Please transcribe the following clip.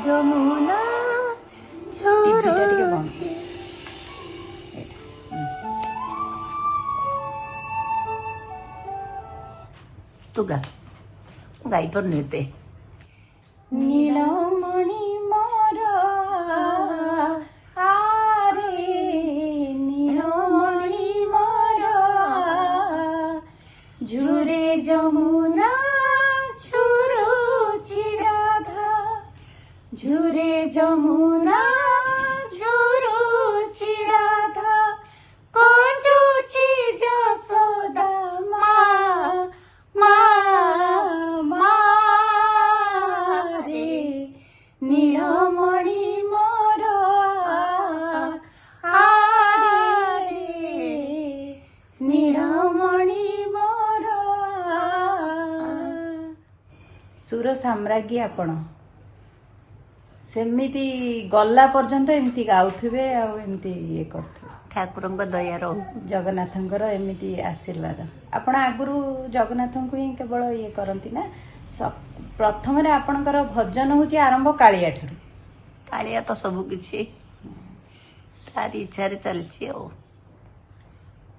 ଯମୁନା ଝୁରୁଛି। ତୁ ଗା, ଗାଇ ପାରୁନି ଏତେ। ନୀଳମଣି ମୋର ଆରେ ନୀଳମଣି ମୋର ଝୁରେ ଯମୁନା ଝୁରୁଛି ରାଧା ଝୁରେ ଯମୁନା ଝୁରୁଛି ରାଧା ଖୋଜୁଛି ଯଶୋଦା ମା ମା ମା ରେ ନୀଳମଣି ମୋର ଆରେ ନୀଳମଣି ମୋର। ସୁର ସାମ୍ରାଜ୍ଞୀ ଆପଣ ସେମିତି ଗଲା ପର୍ଯ୍ୟନ୍ତ ଏମିତି ଗାଉଥିବେ ଆଉ ଏମିତି ଇଏ କରୁଥିବେ। ଠାକୁରଙ୍କ ଦୟା ରହୁ, ଜଗନ୍ନାଥଙ୍କର ଏମିତି ଆଶୀର୍ବାଦ। ଆପଣ ଆଗରୁ ଜଗନ୍ନାଥଙ୍କୁ ହିଁ କେବଳ ଇଏ କରନ୍ତି ନା? ପ୍ରଥମରେ ଆପଣଙ୍କର ଭଜନ ହଉଛି ଆରମ୍ଭ କାଳିଆ ଠାରୁ। କାଳିଆ ତ ସବୁ କିଛି ତାରି ଇଚ୍ଛାରେ ଚାଲିଛି ଆଉ।